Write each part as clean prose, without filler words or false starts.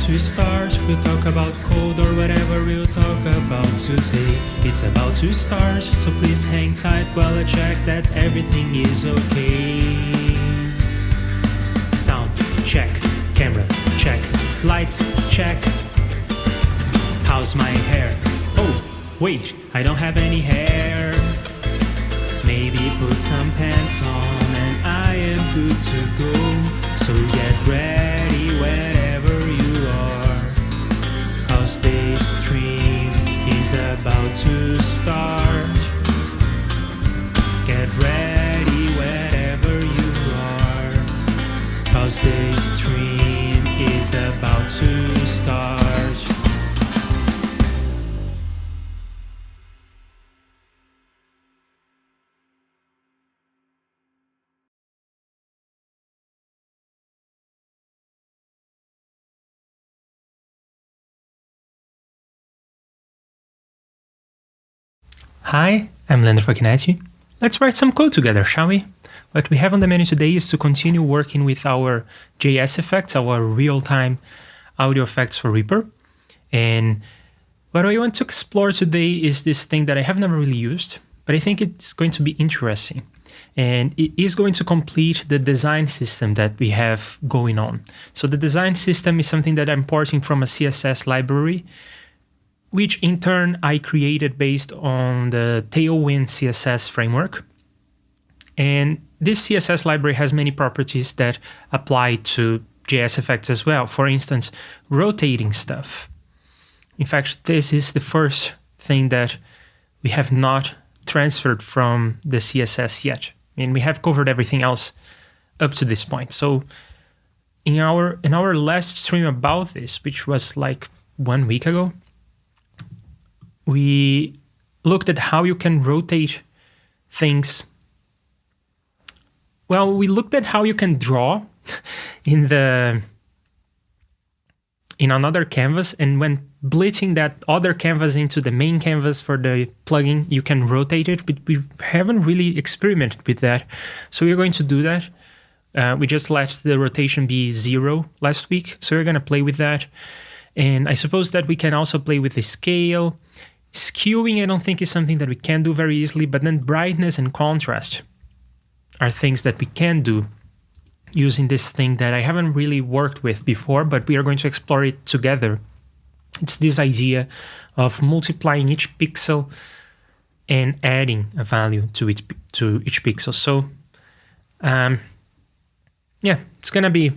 to start. We'll talk about code or whatever we'll talk about today. It's about to start, so please hang tight while I check that everything is okay. Sound check, camera check, lights check. How's my hair? Oh, wait, I don't have any hair. Maybe put some pants on and I am good to go. So get ready wherever you are, 'cause this stream is about to start. Get ready wherever you are, 'cause this stream is about to start. Hi, I'm Leandro Facchinetti. Let's write some code together, shall we? What we have on the menu today is to continue working with our JSFX, our real-time audio effects for Reaper. And what I want to explore today is this thing that I have never really used, but I think it's going to be interesting. And it is going to complete the design system that we have going on. So the design system is something that I'm porting from a CSS library, which in turn I created based on the Tailwind CSS framework. And this CSS library has many properties that apply to JSFX as well. For instance, rotating stuff. In fact, this is the first thing that we have not transferred from the CSS yet. And we have covered everything else up to this point. So in our last stream about this, which was like 1 week ago, we looked at how you can rotate things. Well, we looked at how you can draw in another canvas, and when blitzing that other canvas into the main canvas for the plugin, you can rotate it, but we haven't really experimented with that. So we're going to do that. We just let the rotation be 0 last week, so we're going to play with that. And I suppose that we can also play with the scale. Skewing, I don't think, is something that we can do very easily, but then brightness and contrast are things that we can do using this thing that I haven't really worked with before, but we are going to explore it together. It's this idea of multiplying each pixel and adding a value to each pixel. So, yeah, it's gonna be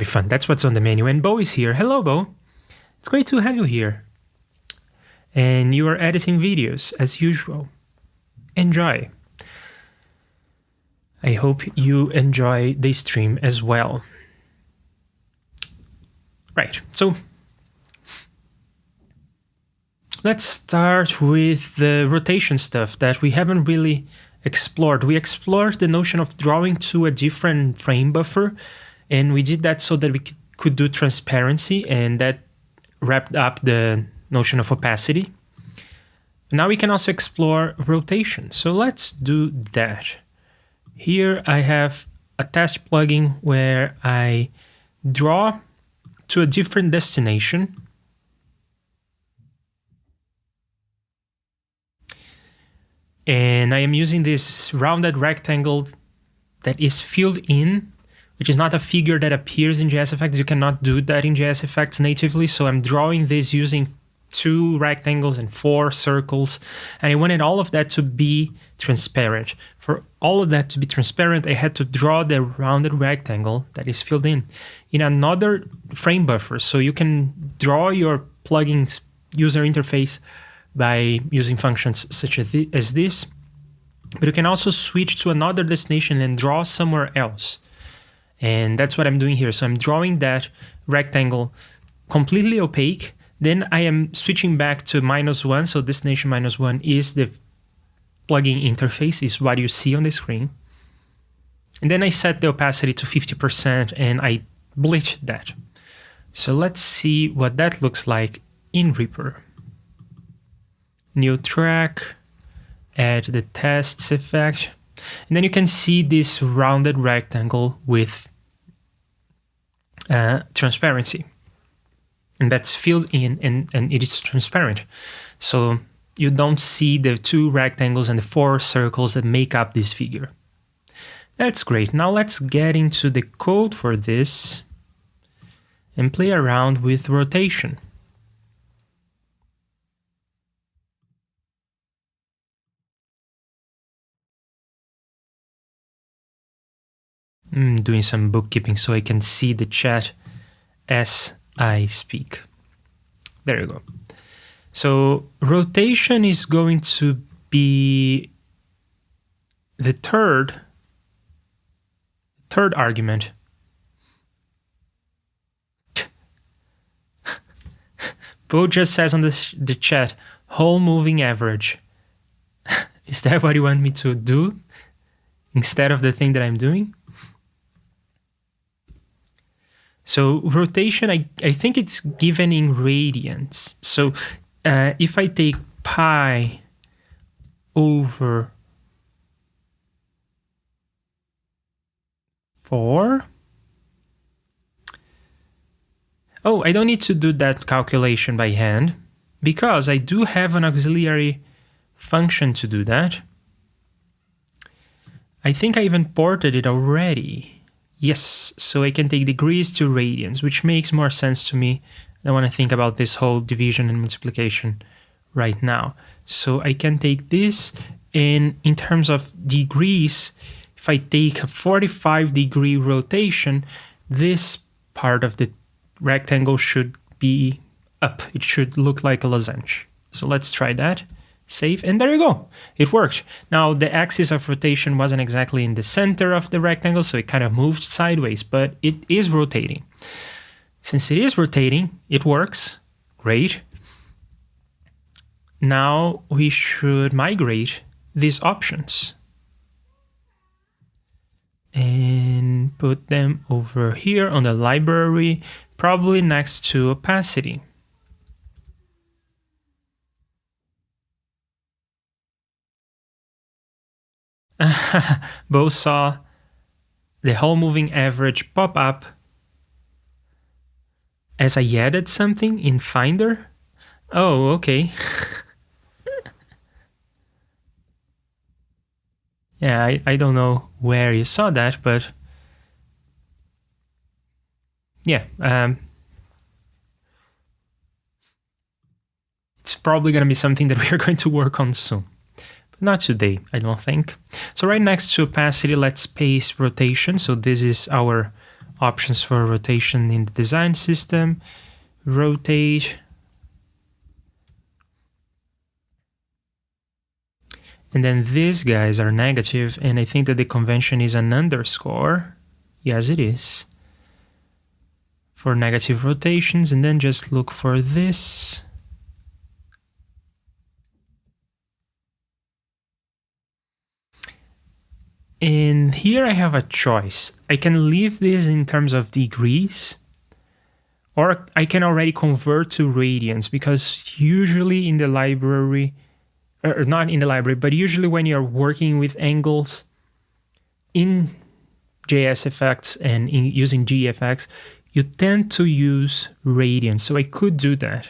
fun. That's what's on the menu. And Bo is here. Hello, Bo. It's great to have you here. And you are editing videos as usual. Enjoy. I hope you enjoy the stream as well. Right, so let's start with the rotation stuff that we haven't really explored. We explored the notion of drawing to a different frame buffer, and we did that so that we could do transparency, and that wrapped up the notion of opacity. Now we can also explore rotation. So let's do that. Here I have a test plugin where I draw to a different destination. And I am using this rounded rectangle that is filled in, which is not a figure that appears in JSFX. You cannot do that in JSFX natively. So I'm drawing this using 2 rectangles and 4 circles. And I wanted all of that to be transparent. For all of that to be transparent, I had to draw the rounded rectangle that is filled in another frame buffer. So you can draw your plugin's user interface by using functions such as this. But you can also switch to another destination and draw somewhere else. And that's what I'm doing here. So I'm drawing that rectangle completely opaque. Then I am switching back to -1. So destination -1 is the plugin interface, is what you see on the screen. And then I set the opacity to 50% and I bleach that. So let's see what that looks like in Reaper. New track, add the tests effect. And then you can see this rounded rectangle with transparency. and that's filled in, and it is transparent. So you don't see the 2 rectangles and the 4 circles that make up this figure. That's great. Now let's get into the code for this and play around with rotation. I'm doing some bookkeeping so I can see the chat as I speak. There you go. So rotation is going to be the third argument. Bo just says on the chat, whole moving average. Is that what you want me to do instead of the thing that I'm doing? So rotation, I think it's given in radians. So if I take pi over 4, oh, I don't need to do that calculation by hand because I do have an auxiliary function to do that. I think I even ported it already. Yes, so I can take degrees to radians, which makes more sense to me. I want to think about this whole division and multiplication right now. So I can take this, and in terms of degrees, if I take a 45-degree rotation, this part of the rectangle should be up. It should look like a lozenge. So let's try that. Save, and there you go. It worked. Now the axis of rotation wasn't exactly in the center of the rectangle, so it kind of moved sideways, but it is rotating. Since it is rotating, it works. Great. Now we should migrate these options and put them over here on the library, probably next to opacity. Both saw the whole moving average pop up as I added something in Finder. Oh, okay. Yeah, I don't know where you saw that, but yeah, it's probably going to be something that we are going to work on soon. But not today, I don't think. So right next to opacity, let's paste rotation. So this is our options for rotation in the design system. Rotate. And then these guys are negative, and I think that the convention is an underscore. Yes, it is. For negative rotations, and then just look for this. And here I have a choice. I can leave this in terms of degrees, or I can already convert to radians, because usually in the library, or not in the library, but usually when you're working with angles in JSFX and using GFX, you tend to use radians. So I could do that.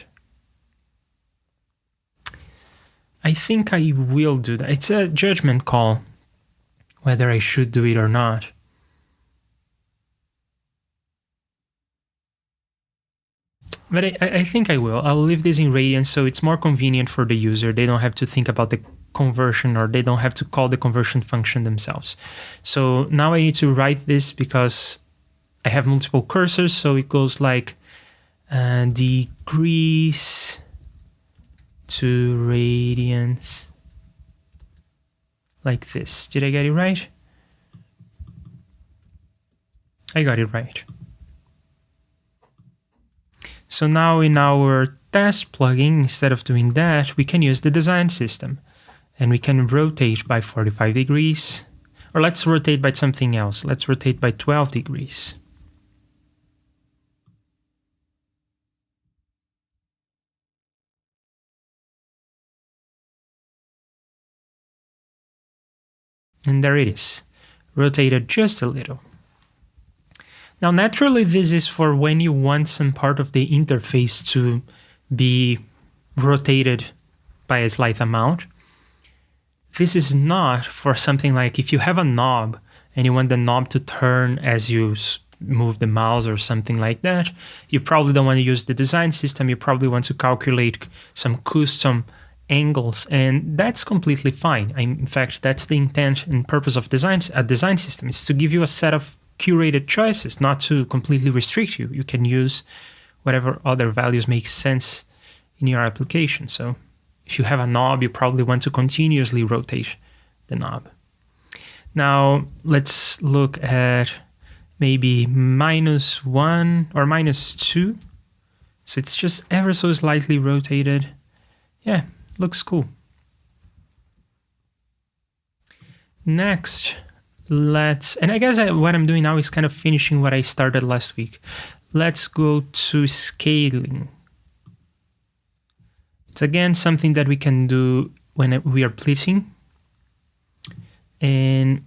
I think I will do that. It's a judgment call whether I should do it or not. But I think I will. I'll leave this in radians so it's more convenient for the user. They don't have to think about the conversion, or they don't have to call the conversion function themselves. So now I need to write this because I have multiple cursors. So it goes like degrees to radians, like this. Did I get it right? I got it right. So now in our test plugin, instead of doing that, we can use the design system, and we can rotate by 45 degrees, or let's rotate by something else. Let's rotate by 12 degrees. And there it is, rotated just a little. Now, naturally, this is for when you want some part of the interface to be rotated by a slight amount. This is not for something like if you have a knob and you want the knob to turn as you move the mouse or something like that, you probably don't want to use the design system. You probably want to calculate some custom angles, and that's completely fine. In fact, that's the intent and purpose of a design system, is to give you a set of curated choices, not to completely restrict you. You can use whatever other values make sense in your application. So if you have a knob, you probably want to continuously rotate the knob. Now let's look at maybe -1 or -2. So it's just ever so slightly rotated. Yeah, looks cool. Next, and I guess what I'm doing now is kind of finishing what I started last week. Let's go to scaling. It's again something that we can do when we are blitzing. And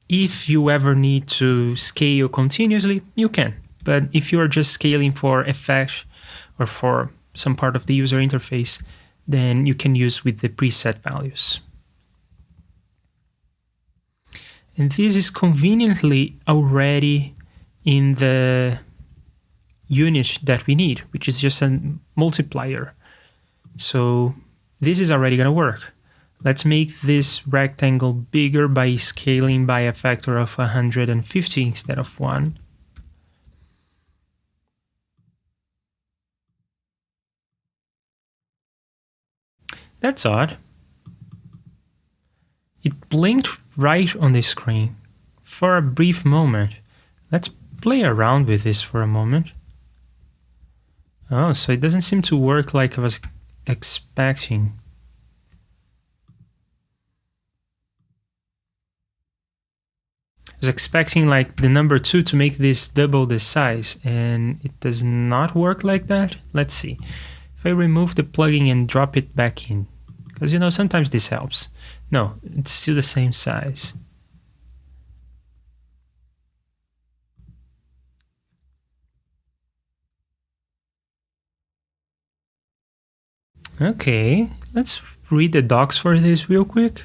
if you ever need to scale continuously, you can. But if you are just scaling for effect or for some part of the user interface, then you can use with the preset values. And this is conveniently already in the unit that we need, which is just a multiplier. So this is already going to work. Let's make this rectangle bigger by scaling by a factor of 150 instead of 1. That's odd. It blinked right on the screen for a brief moment. Let's play around with this for a moment. Oh, so it doesn't seem to work like I was expecting. I was expecting like the number 2 to make this double the size, and it does not work like that. Let's see. If I remove the plugin and drop it back in, because sometimes this helps. No, it's still the same size. Okay, let's read the docs for this real quick.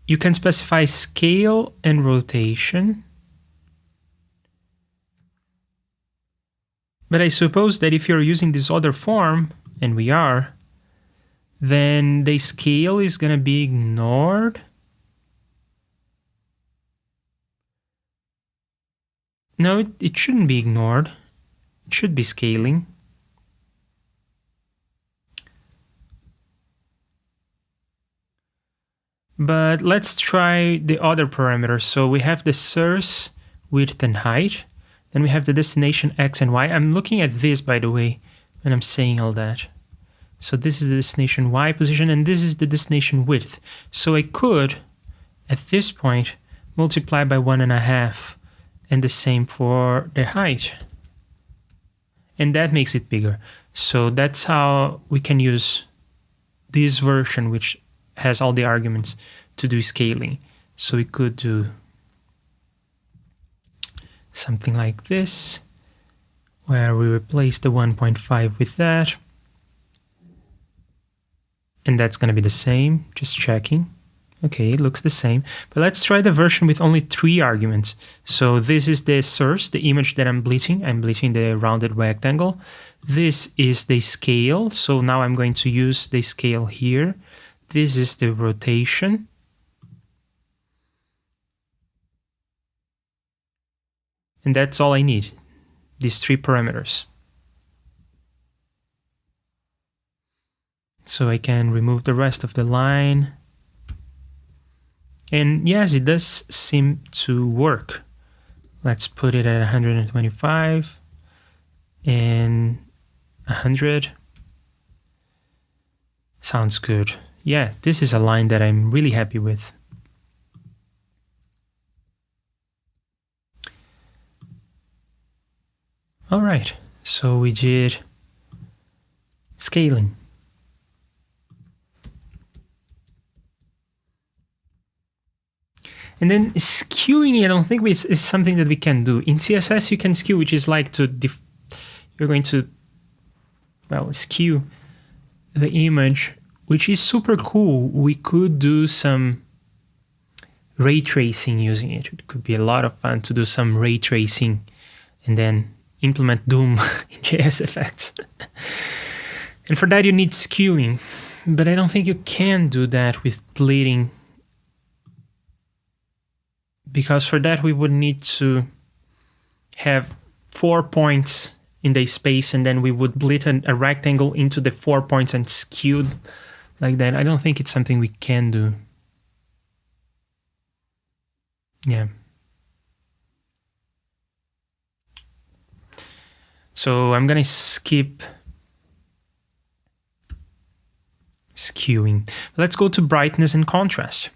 You can specify scale and rotation. But I suppose that if you're using this other form, and we are, then the scale is going to be ignored. No, it shouldn't be ignored. It should be scaling. But let's try the other parameters. So we have the source, width, and height. Then we have the destination X and Y. I'm looking at this, by the way, when I'm saying all that. So this is the destination Y position, and this is the destination width. So I could, at this point, multiply by 1.5, and the same for the height. And that makes it bigger. So that's how we can use this version, which has all the arguments to do scaling. So we could do something like this, where we replace the 1.5 with that. And that's going to be the same, just checking. Okay, it looks the same. But let's try the version with only 3 arguments. So this is the source, the image that I'm bleaching. I'm bleaching the rounded rectangle. This is the scale. So now I'm going to use the scale here. This is the rotation. And that's all I need, these 3 parameters. So I can remove the rest of the line. And yes, it does seem to work. Let's put it at 125 and 100. Sounds good. Yeah, this is a line that I'm really happy with. All right, so we did scaling. And then skewing, I don't think is something that we can do. In CSS, you can skew, which is like you're going to, well, skew the image, which is super cool. We could do some ray tracing using it. It could be a lot of fun to do some ray tracing and then implement Doom in JSFX. And for that, you need skewing. But I don't think you can do that with bleeding, because for that we would need to have 4 points in the space, and then we would bleed a rectangle into the 4 points and skew like that. I don't think it's something we can do. Yeah. So I'm gonna skip skewing. Let's go to brightness and contrast.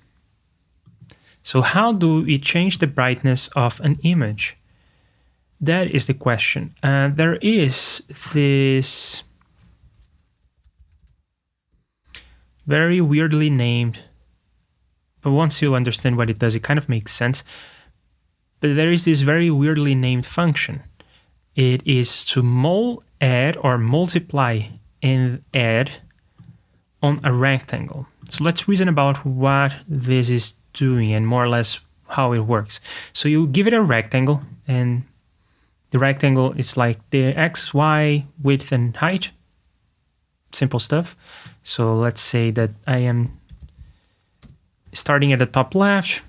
So how do we change the brightness of an image? That is the question. There is this very weirdly named, but once you understand what it does, it kind of makes sense. But there is this very weirdly named function. It is to add or multiply and add on a rectangle. So let's reason about what this is doing and more or less how it works. So you give it a rectangle, and the rectangle is like the X, Y, width, and height. Simple stuff. So let's say that I am starting at the top left,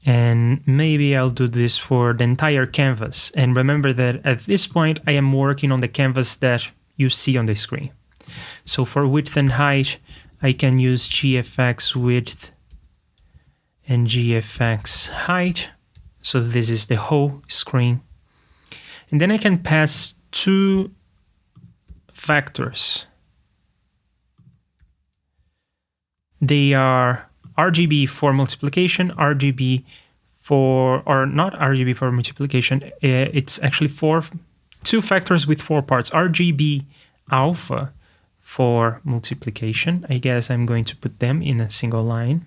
and maybe I'll do this for the entire canvas. And remember that at this point, I am working on the canvas that you see on the screen. So for width and height, I can use GFX width and GFX height. So this is the whole screen. And then I can pass 2 vectors. They are RGB for multiplication, RGB for, or not RGB for multiplication, it's actually 2 factors with 4 parts. RGB alpha for multiplication. I guess I'm going to put them in a single line.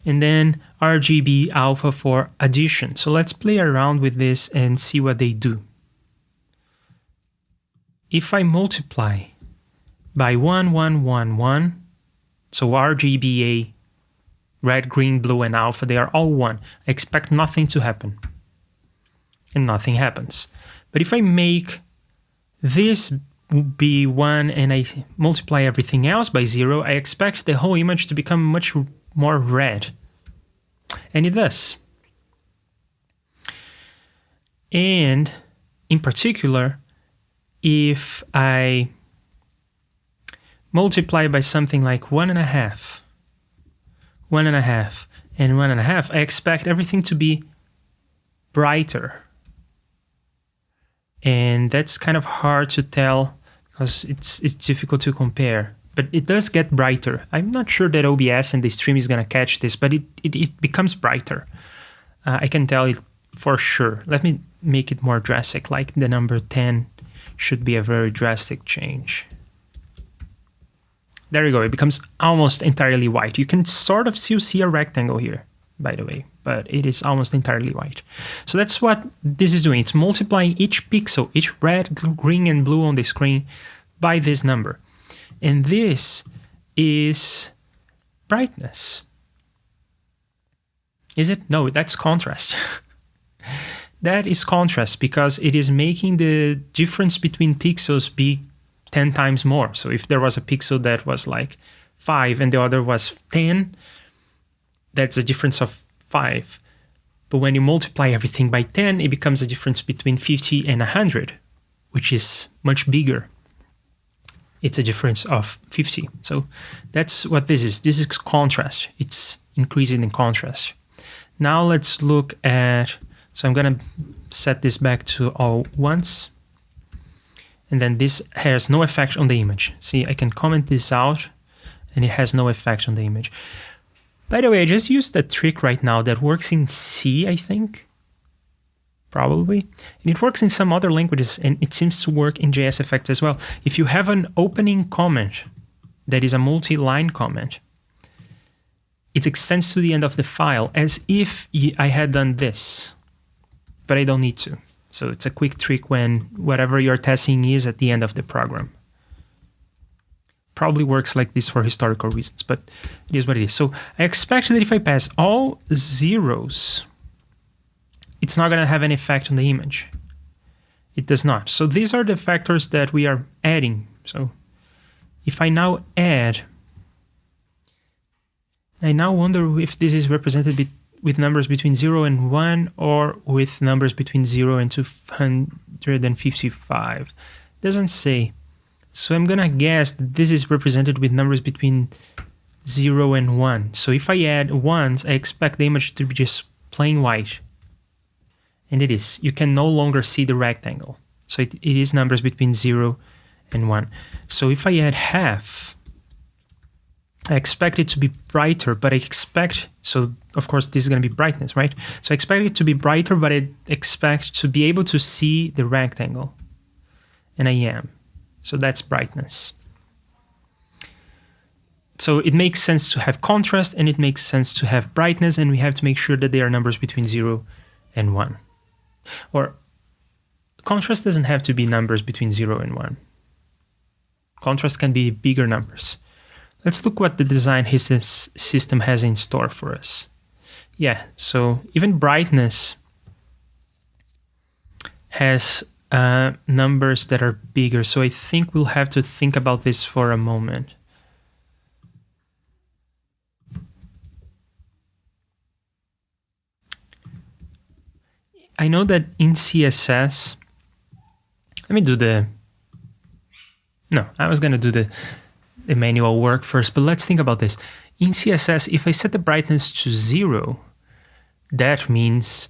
And then RGB alpha for addition. So let's play around with this and see what they do. If I multiply by 1, 1, 1, 1, so RGBA, red, green, blue, and alpha, they are all 1. I expect nothing to happen. And nothing happens. But if I make this be 1 and I multiply everything else by 0, I expect the whole image to become much more red. And it does. And in particular, if I multiply by something like 1.5, 1.5, and 1.5, I expect everything to be brighter. And that's kind of hard to tell because it's difficult to compare. But it does get brighter. I'm not sure that OBS and the stream is going to catch this, but it becomes brighter. I can tell it for sure. Let me make it more drastic, like the number 10 should be a very drastic change. There you go, it becomes almost entirely white. You can sort of still see a rectangle here, by the way, but it is almost entirely white. So that's what this is doing. It's multiplying each pixel, each red, green, and blue on the screen by this number. And this is brightness. Is it? No, that's contrast. That is contrast because it is making the difference between pixels be 10 times more. So if there was a pixel that was like 5 and the other was 10, that's a difference of 5. But when you multiply everything by 10, it becomes a difference between 50 and 100, which is much bigger. It's a difference of 50. So that's what this is. This is contrast. It's increasing in contrast. Now let's look at, so I'm going to set this back to all once. And then this has no effect on the image. See, I can comment this out and it has no effect on the image. By the way, I just used a trick right now that works in C, I think. Probably. And it works in some other languages and it seems to work in JSFX as well. If you have an opening comment that is a multi-line comment, it extends to the end of the file as if I had done this, but I don't need to. So it's a quick trick when whatever you're testing is at the end of the program. Probably works like this for historical reasons, but it is what it is. So I expect that if I pass all zeros, it's not going to have an effect on the image. It does not. So these are the factors that we are adding. So if I now add, I now wonder if this is represented with numbers between 0 and 1 or with numbers between 0 and 255. Doesn't say. So I'm gonna guess that this is represented with numbers between 0 and 1. So if I add 1s, I expect the image to be just plain white. And it is. You can no longer see the rectangle. So it is numbers between 0 and 1. So if I add half, I expect it to be brighter, but I expect, so of course this is going to be brightness, right? So I expect it to be brighter, but I expect to be able to see the rectangle. And I am. So that's brightness. So it makes sense to have contrast and it makes sense to have brightness, and we have to make sure that they are numbers between 0 and 1. Or contrast doesn't have to be numbers between 0 and 1. Contrast can be bigger numbers. Let's look what the design system has in store for us. Yeah, so even brightness has numbers that are bigger. So I think we'll have to think about this for a moment. I know that in CSS, let me do the, no, I was going to do the manual work first, but let's think about this. In CSS, if I set the brightness to 0, that means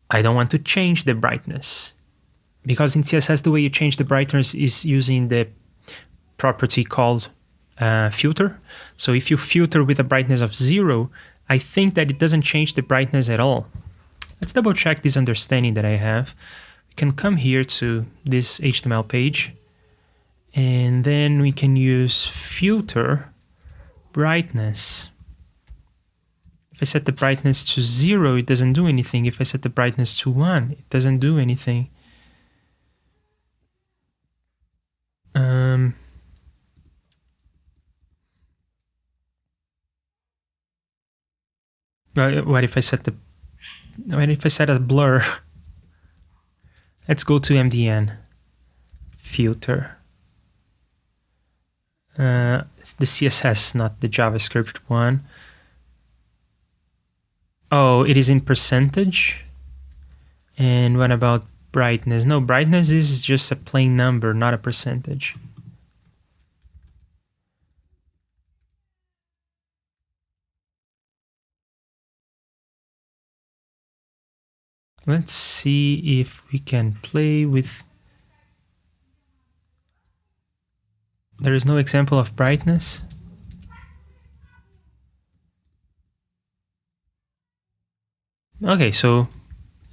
I don't want to change the brightness. Because in CSS, the way you change the brightness is using the property called filter. So if you filter with a brightness of 0, I think that it doesn't change the brightness at all. Let's double check this understanding that I have. We can come here to this HTML page, and then we can use filter brightness. If I set the brightness to 0, it doesn't do anything. If I set the brightness to 1, it doesn't do anything. What if I set the, what if I set a blur? Let's go to MDN filter. It's the CSS, not the JavaScript one. Oh, it is in percentage. And what about brightness? No, brightness is just a plain number, not a percentage. Let's see if we can play with... There is no example of brightness. Okay, so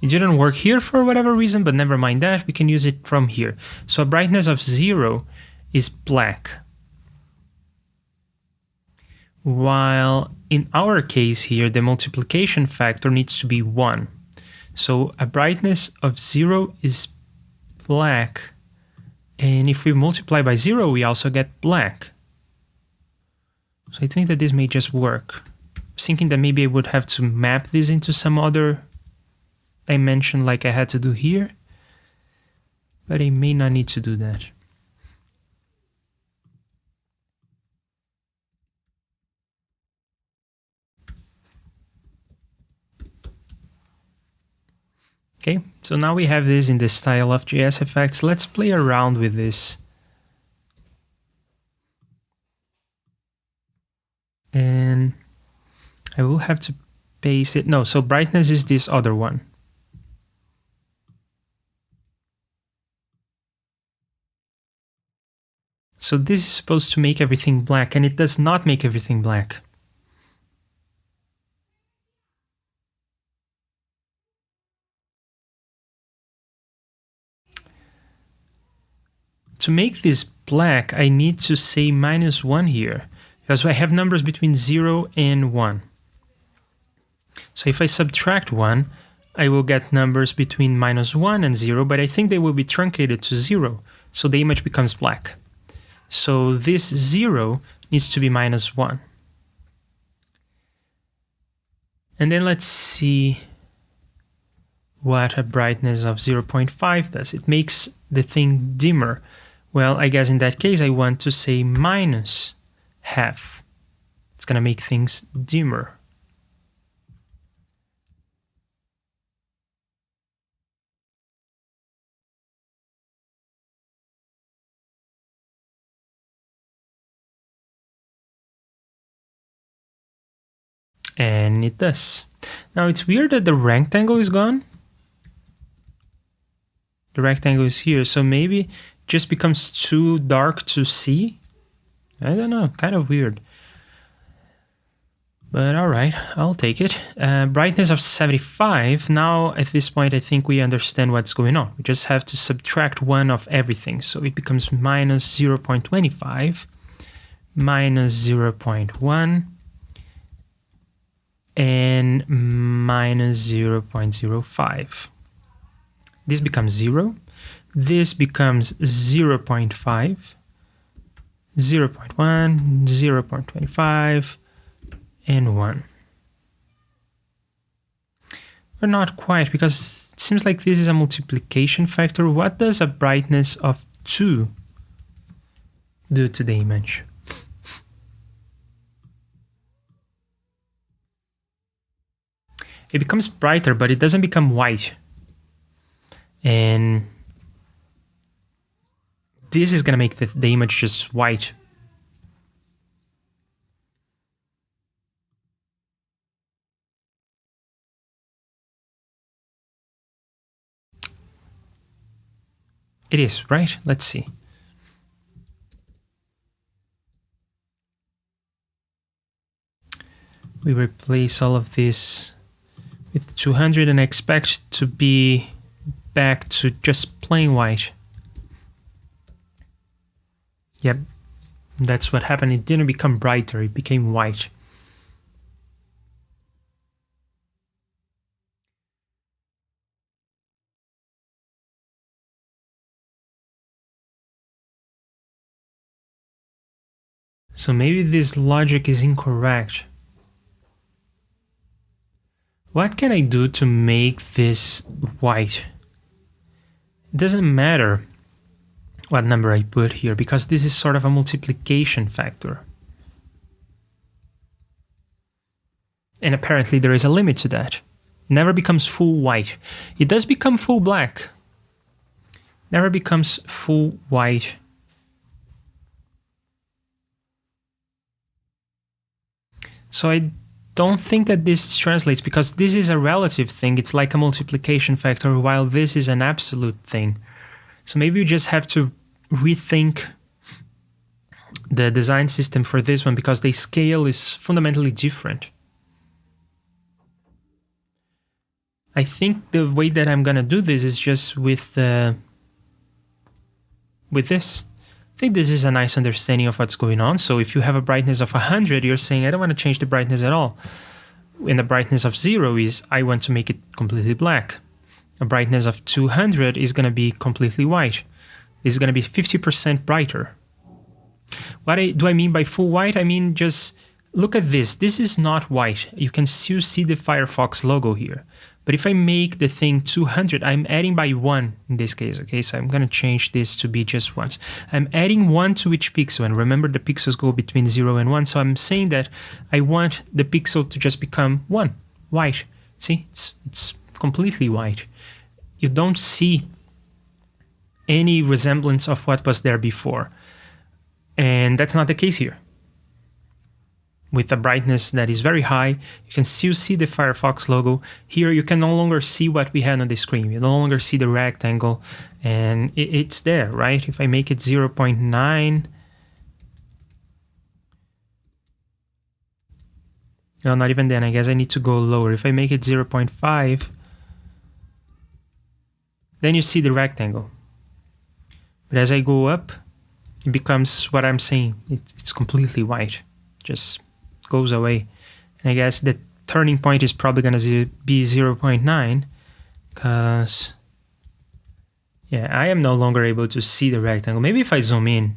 it didn't work here for whatever reason, but never mind that. We can use it from here. So a brightness of 0 is black. While in our case here, the multiplication factor needs to be 1. So a brightness of 0 is black. And if we multiply by 0, we also get black. So I think that this may just work. I was thinking that maybe I would have to map this into some other dimension like I had to do here. But I may not need to do that. Okay, so now we have this in the style of JSFX. Let's play around with this. And I will have to paste it. No, so brightness is this other one. So this is supposed to make everything black, and it does not make everything black. To make this black, I need to say -1 here, because I have numbers between 0 and 1. So if I subtract 1, I will get numbers between -1 and 0, but I think they will be truncated to 0, so the image becomes black. So this 0 needs to be -1. And then let's see what a brightness of 0.5 does. It makes the thing dimmer. Well, I guess in that case, I want to say -half. It's going to make things dimmer. And it does. Now it's weird that the rectangle is gone. The rectangle is here, so maybe it just becomes too dark to see. I don't know, kind of weird. But all right, I'll take it. Brightness of 75. Now at this point, I think we understand what's going on. We just have to subtract 1 of everything. So it becomes -0.25, -0.1, and -0.05. This becomes 0. This becomes 0.5, 0.1, 0.25, and 1. But not quite, because it seems like this is a multiplication factor. What does a brightness of 2 do to the image? It becomes brighter, but it doesn't become white. And this is going to make the image just white. It is, right? Let's see. We replace all of this with 200 and expect to be back to just plain white. Yep, that's what happened. It didn't become brighter, it became white. So maybe this logic is incorrect. What can I do to make this white? It doesn't matter what number I put here, because this is sort of a multiplication factor. And apparently there is a limit to that. It never becomes full white. It does become full black. Never becomes full white. So I don't think that this translates, because this is a relative thing. It's like a multiplication factor, while this is an absolute thing. So maybe you just have to rethink the design system for this one, because the scale is fundamentally different. I think the way that I'm gonna do this is just with this. I think this is a nice understanding of what's going on. So if you have a brightness of 100, you're saying, I don't want to change the brightness at all. And the brightness of 0 is, I want to make it completely black. A brightness of 200 is going to be completely white. It's going to be 50% brighter. What do I mean by full white? I mean, just look at this. This is not white. You can still see the Firefox logo here. But if I make the thing 200, I'm adding by 1 in this case, okay? So I'm going to change this to be just once. I'm adding 1 to each pixel, and remember the pixels go between 0 and 1, so I'm saying that I want the pixel to just become 1, white. See, it's completely white. You don't see any resemblance of what was there before. And that's not the case here. With a brightness that is very high, you can still see the Firefox logo. Here you can no longer see what we had on the screen. You no longer see the rectangle, and it's there, right? If I make it 0.9, no, not even then. I guess I need to go lower. If I make it 0.5, then you see the rectangle. But as I go up, it becomes what I'm saying. It's completely white, just goes away. And I guess the turning point is probably going to be 0.9, because yeah, I am no longer able to see the rectangle. Maybe if I zoom in,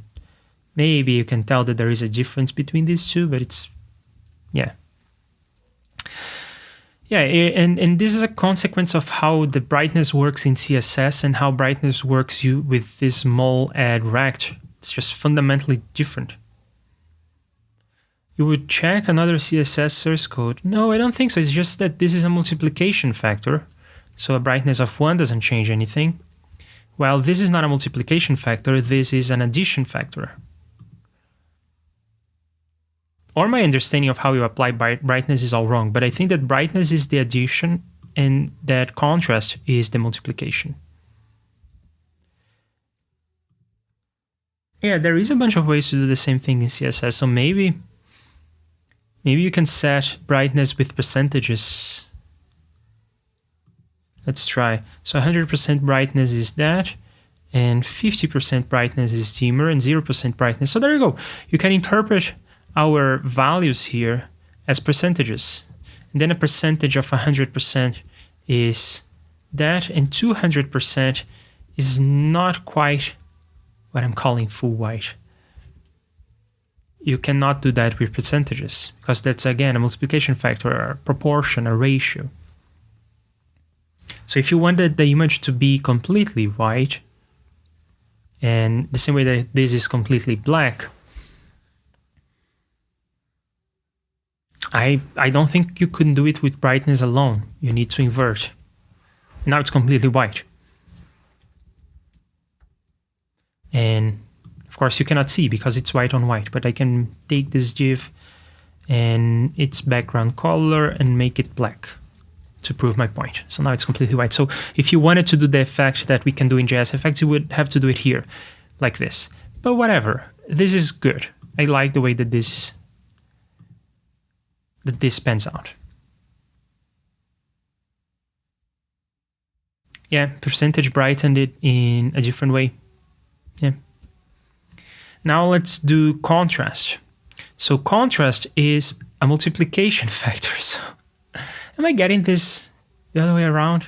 maybe you can tell that there is a difference between these two, but it's, yeah. Yeah, and this is a consequence of how the brightness works in CSS and how brightness works with this mul add rect. It's just fundamentally different. You would check another CSS source code. No, I don't think so. It's just that this is a multiplication factor. So a brightness of 1 doesn't change anything. Well, this is not a multiplication factor. This is an addition factor. Or my understanding of how you apply brightness is all wrong, but I think that brightness is the addition and that contrast is the multiplication. Yeah, there is a bunch of ways to do the same thing in CSS, so maybe you can set brightness with percentages. Let's try. So 100% brightness is that, and 50% brightness is dimmer, and 0% brightness. So there you go. You can interpret our values here as percentages. And then a percentage of 100% is that, and 200% is not quite what I'm calling full white. You cannot do that with percentages, because that's, again, a multiplication factor, a proportion, a ratio. So if you wanted the image to be completely white, and the same way that this is completely black, I don't think you can do it with brightness alone. You need to invert. Now it's completely white. And of course you cannot see because it's white on white, but I can take this GIF and its background color and make it black to prove my point. So now it's completely white. So if you wanted to do the effect that we can do in JSFX, you would have to do it here, like this. But whatever, this is good. I like the way that this pans out. Yeah, percentage brightened it in a different way. Yeah. Now let's do contrast. So contrast is a multiplication factor. So am I getting this the other way around?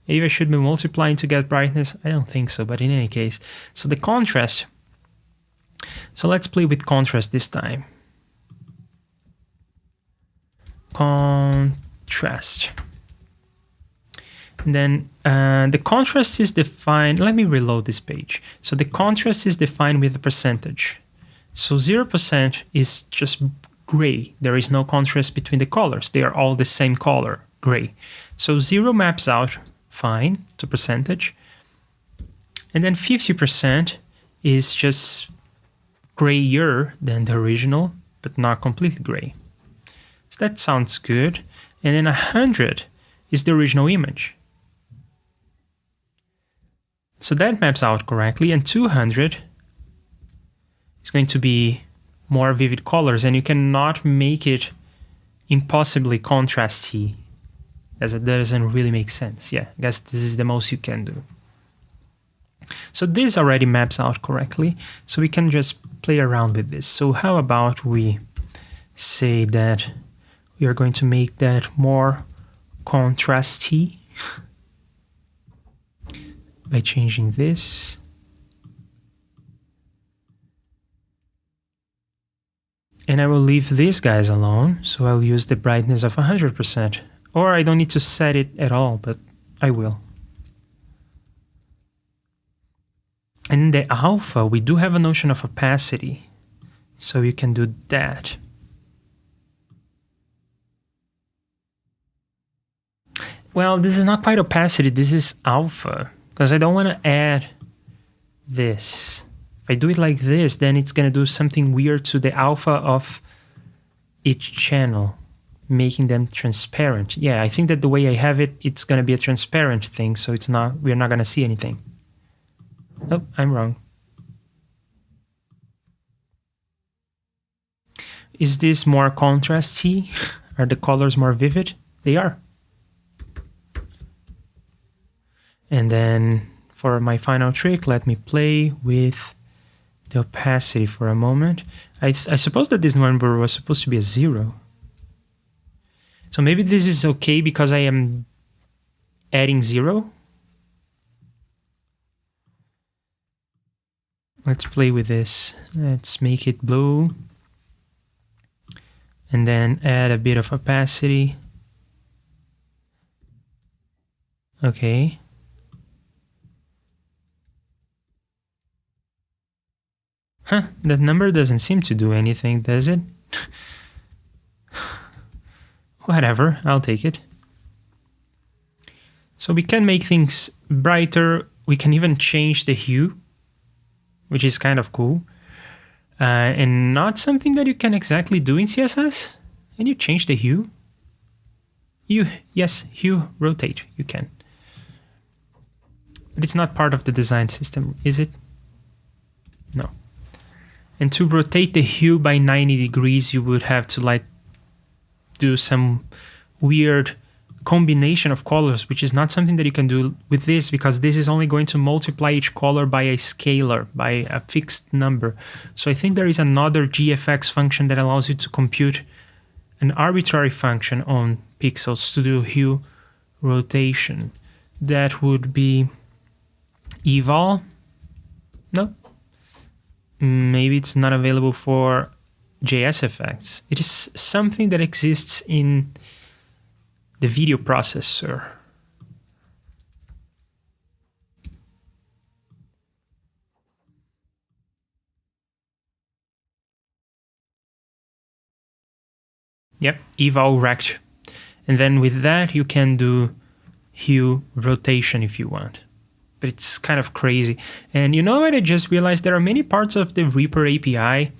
Maybe I should be multiplying to get brightness. I don't think so, but in any case. So the contrast. So let's play with contrast this time. Contrast. And then the contrast is defined. Let me reload this page. So the contrast is defined with a percentage. So 0% is just gray. There is no contrast between the colors. They are all the same color, gray. So 0 maps out fine to percentage. And then 50% is just grayer than the original, but not completely gray. So that sounds good. And then 100 is the original image. So that maps out correctly. And 200 is going to be more vivid colors, and you cannot make it impossibly contrasty, as it doesn't really make sense. Yeah, I guess this is the most you can do. So this already maps out correctly, so we can just play around with this. So how about we say that we are going to make that more contrasty by changing this. And I will leave these guys alone, so I'll use the brightness of 100%. Or I don't need to set it at all, but I will. And in the alpha, we do have a notion of opacity, so you can do that. Well, this is not quite opacity, this is alpha, because I don't want to add this. If I do it like this, then it's going to do something weird to the alpha of each channel, making them transparent. Yeah, I think that the way I have it, it's going to be a transparent thing, so it's not, we're not going to see anything. Oh, I'm wrong. Is this more contrasty? Are the colors more vivid? They are. And then for my final trick, let me play with the opacity for a moment. I suppose that this number was supposed to be a 0. So maybe this is okay because I am adding 0. Let's play with this. Let's make it blue. And then add a bit of opacity. Okay. Huh, that number doesn't seem to do anything, does it? Whatever, I'll take it. So we can make things brighter. We can even change the hue, which is kind of cool. And not something that you can exactly do in CSS. Can you change the hue? Yes, hue, rotate, you can. But it's not part of the design system, is it? No. And to rotate the hue by 90 degrees, you would have to like do some weird combination of colors, which is not something that you can do with this, because this is only going to multiply each color by a scalar, by a fixed number. So I think there is another JSFX function that allows you to compute an arbitrary function on pixels to do hue rotation. That would be eval. No. Maybe it's not available for JSFX. It is something that exists in the video processor. Yep, eval rect. And then with that you can do hue rotation if you want. But it's kind of crazy. And you know what, I just realized there are many parts of the REAPER API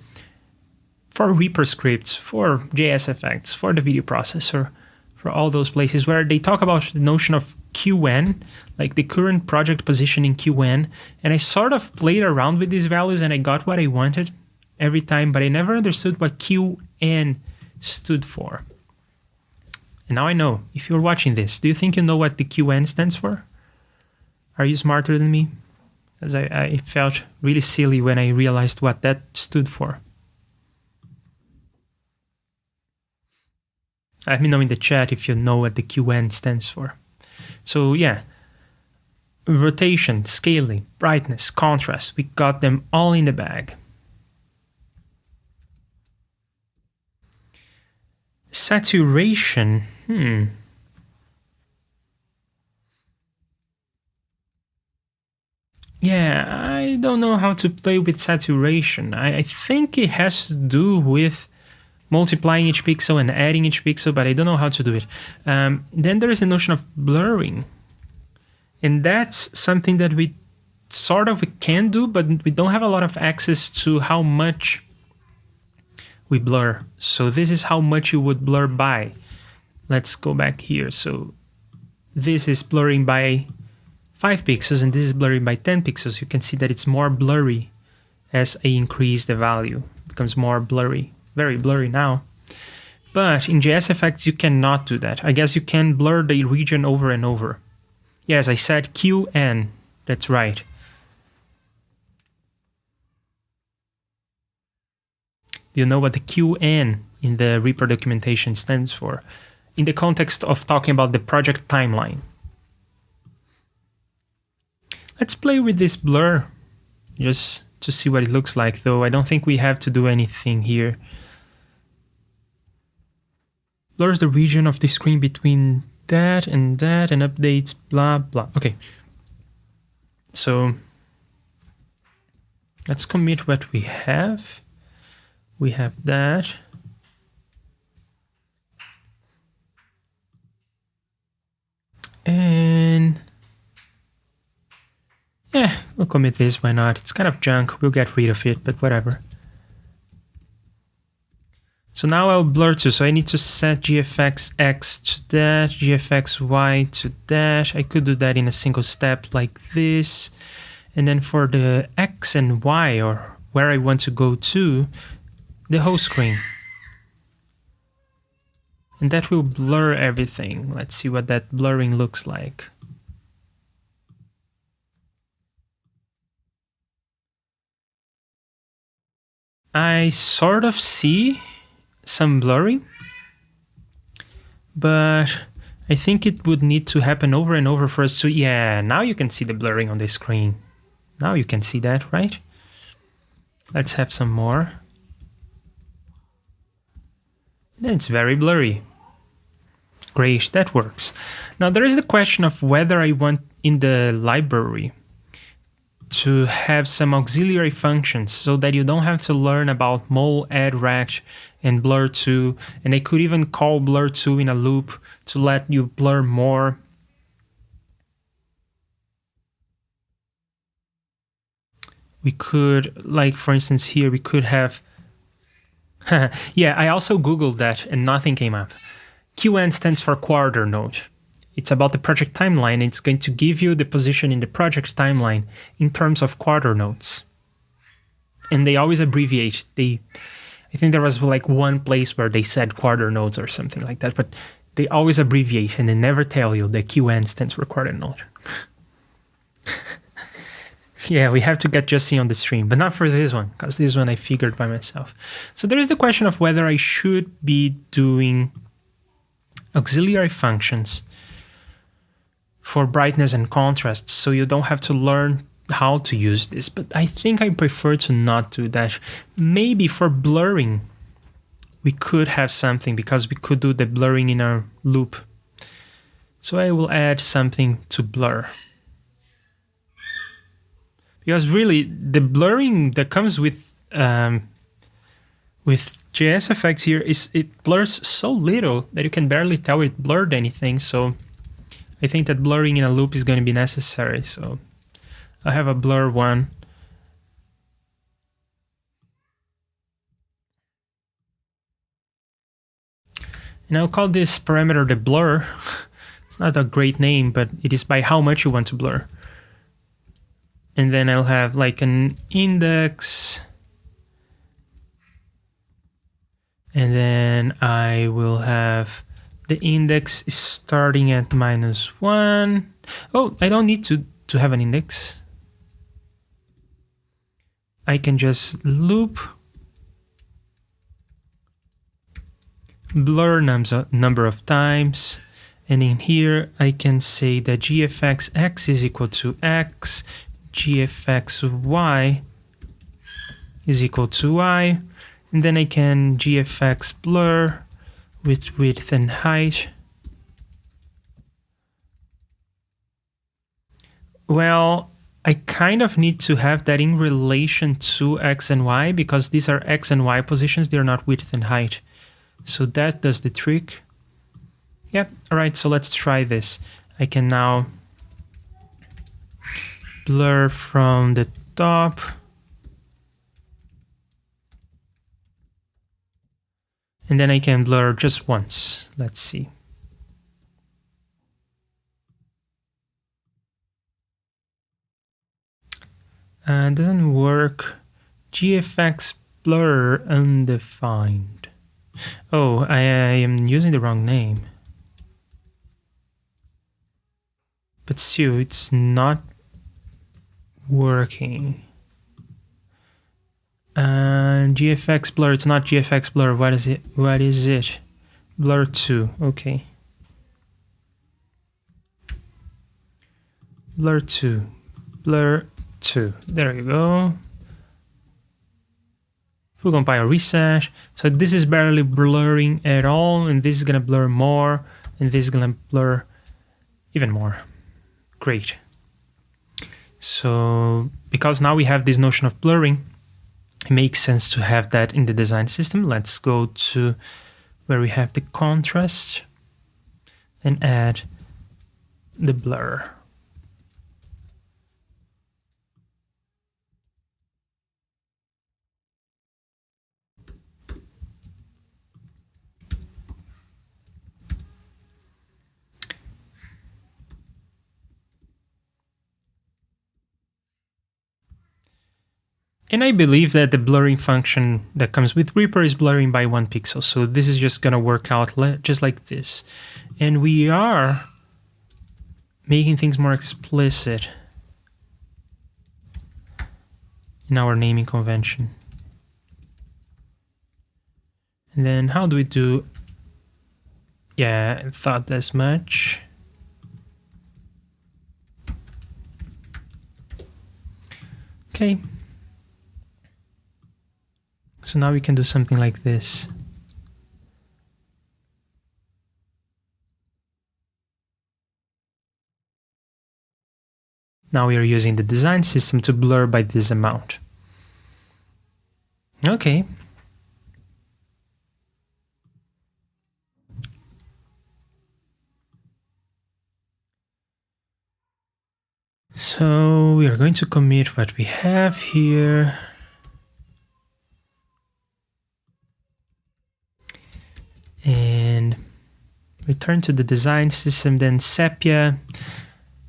for REAPER scripts, for JSFX, for the video processor, for all those places where they talk about the notion of QN, like the current project position in QN. And I sort of played around with these values and I got what I wanted every time, but I never understood what QN stood for. And now I know. If you're watching this, do you think you know what the QN stands for? Are you smarter than me? Because I felt really silly when I realized what that stood for. Let me know in the chat if you know what the QN stands for. So yeah, rotation, scaling, brightness, contrast, we got them all in the bag. Saturation, Yeah, I don't know how to play with saturation. I think it has to do with multiplying each pixel and adding each pixel, but I don't know how to do it. Then there is the notion of blurring. And that's something that we sort of can do, but we don't have a lot of access to how much we blur. So this is how much you would blur by. Let's go back here. So this is blurring by 5 pixels and this is blurring by 10 pixels. You can see that it's more blurry as I increase the value. It becomes more blurry, very blurry now. But in JSFX you cannot do that. I guess you can blur the region over and over. Yes, I said QN, that's right. Do you know what the QN in the REAPER documentation stands for? In the context of talking about the project timeline. Let's play with this blur just to see what it looks like, though I don't think we have to do anything here. Blurs the region of the screen between that and updates blah blah. Okay, so let's commit what we have. We have that. And yeah, we'll commit this, why not? It's kind of junk, we'll get rid of it, but whatever. So now I'll blur too, so I need to set GFX X to that, GFX Y to that. I could do that in a single step like this. And then for the X and Y, or where I want to go to, the whole screen. And that will blur everything. Let's see what that blurring looks like. I sort of see some blurring, but I think it would need to happen over and over for us to, yeah, now you can see the blurring on the screen. Now you can see that, right? Let's have some more. It's very blurry. Great, that works. Now there is the question of whether I want in the library to have some auxiliary functions so that you don't have to learn about mole, add, rect, and blur to, and I could even call blur to in a loop to let you blur more. We could, like for instance here, we could have, yeah, I also Googled that and nothing came up. QN stands for quarter node. It's about the project timeline. It's going to give you the position in the project timeline in terms of quarter nodes. And they always abbreviate. I think there was like one place where they said quarter nodes or something like that, but they always abbreviate and they never tell you that QN stands for quarter node. Yeah, we have to get Justin on the stream, but not for this one, because this one I figured by myself. So there is the question of whether I should be doing auxiliary functions for brightness and contrast, so you don't have to learn how to use this. But I think I prefer to not do that. Maybe for blurring, we could have something, because we could do the blurring in our loop. So I will add something to blur. Because really, the blurring that comes with JSFX here is it blurs so little that you can barely tell it blurred anything. So I think that blurring in a loop is going to be necessary. So I have a blur one. And I'll call this parameter the blur. It's not a great name, but it is by how much you want to blur. And then I'll have like an index. And then I will have the index starting at -1. Oh, I don't need to have an index. I can just loop blur number of times. And in here, I can say that GFX X is equal to X, GFX Y is equal to Y. And then I can GFX blur with width and height. Well, I kind of need to have that in relation to X and Y, because these are X and Y positions, they're not width and height. So that does the trick. Yep, all right, so let's try this. I can now blur from the top. And then I can blur just once. Let's see. Doesn't work. GFX blur undefined. Oh, I am using the wrong name. But still, it's not working. GFX blur, it's not GFX blur. What is it? What is it? Blur 2, okay. Blur 2, blur 2. There you go. Full compile reset. So this is barely blurring at all, and this is gonna blur more, and this is gonna blur even more. Great. So because now we have this notion of blurring, it makes sense to have that in the design system. Let's go to where we have the contrast and add the blur. And I believe that the blurring function that comes with REAPER is blurring by 1 pixel. So this is just going to work out just like this. And we are making things more explicit in our naming convention. And then how do we do? Yeah, I thought as much. Okay. So now we can do something like this. Now we are using the design system to blur by this amount. Okay. So we are going to commit what we have here. And return to the design system, then sepia.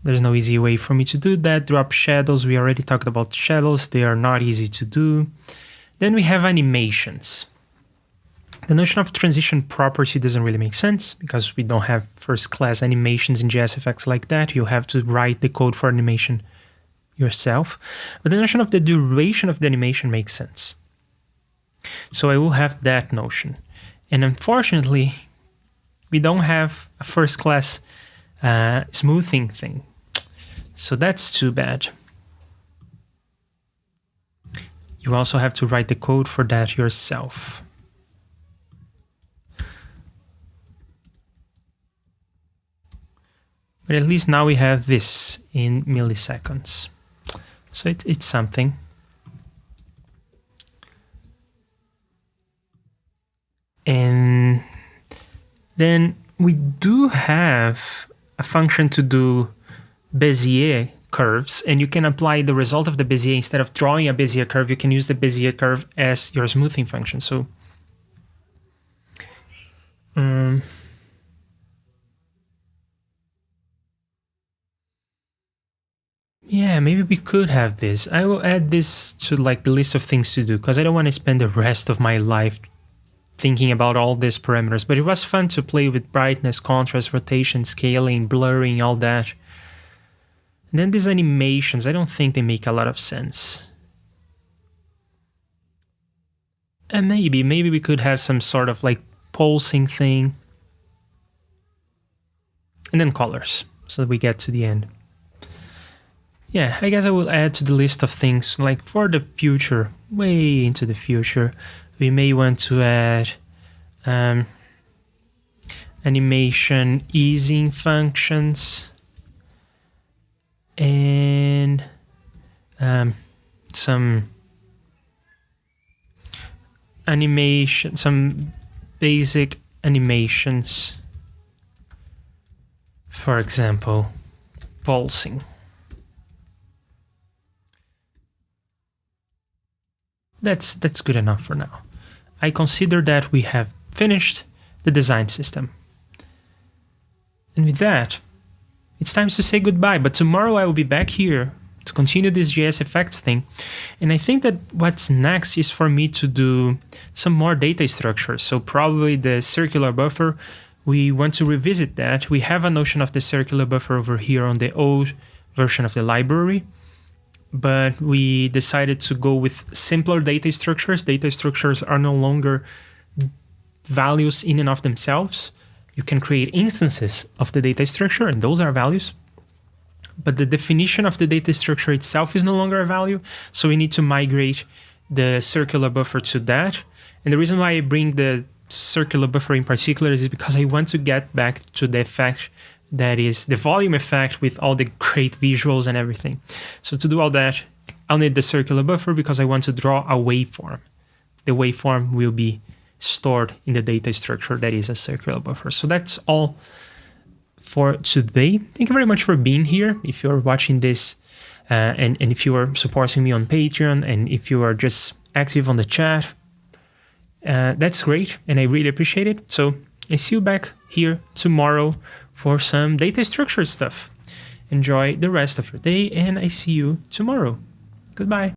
There's no easy way for me to do that. Drop shadows. We already talked about shadows. They are not easy to do. Then we have animations. The notion of transition property doesn't really make sense because we don't have first class animations in JSFX like that. You have to write the code for animation yourself. But the notion of the duration of the animation makes sense. So I will have that notion. And unfortunately, we don't have a first class smoothing thing. So that's too bad. You also have to write the code for that yourself. But at least now we have this in milliseconds. So it's something. And then we do have a function to do Bezier curves, and you can apply the result of the Bezier. Instead of drawing a Bezier curve, you can use the Bezier curve as your smoothing function. So yeah, maybe we could have this. I will add this to like the list of things to do because I don't want to spend the rest of my life thinking about all these parameters. But it was fun to play with brightness, contrast, rotation, scaling, blurring, all that. And then these animations, I don't think they make a lot of sense. And maybe we could have some sort of like pulsing thing. And then colors, so that we get to the end. Yeah, I guess I will add to the list of things like for the future, way into the future. We may want to add animation easing functions and some animation, some basic animations. For example, pulsing. That's good enough for now. I consider that we have finished the design system. And with that, it's time to say goodbye. But tomorrow I will be back here to continue this JSFX thing. And I think that what's next is for me to do some more data structures. So probably the circular buffer, we want to revisit that. We have a notion of the circular buffer over here on the old version of the library. But we decided to go with simpler data structures. Data structures are no longer values in and of themselves. You can create instances of the data structure, and those are values. But the definition of the data structure itself is no longer a value. So we need to migrate the circular buffer to that. And the reason why I bring the circular buffer in particular is because I want to get back to the effect that is the volume effect with all the great visuals and everything. So to do all that, I'll need the circular buffer because I want to draw a waveform. The waveform will be stored in the data structure that is a circular buffer. So that's all for today. Thank you very much for being here. If you're watching this and if you are supporting me on Patreon and if you are just active on the chat, that's great and I really appreciate it. So I see you back here tomorrow for some data structure stuff. Enjoy the rest of your day and I see you tomorrow. Goodbye.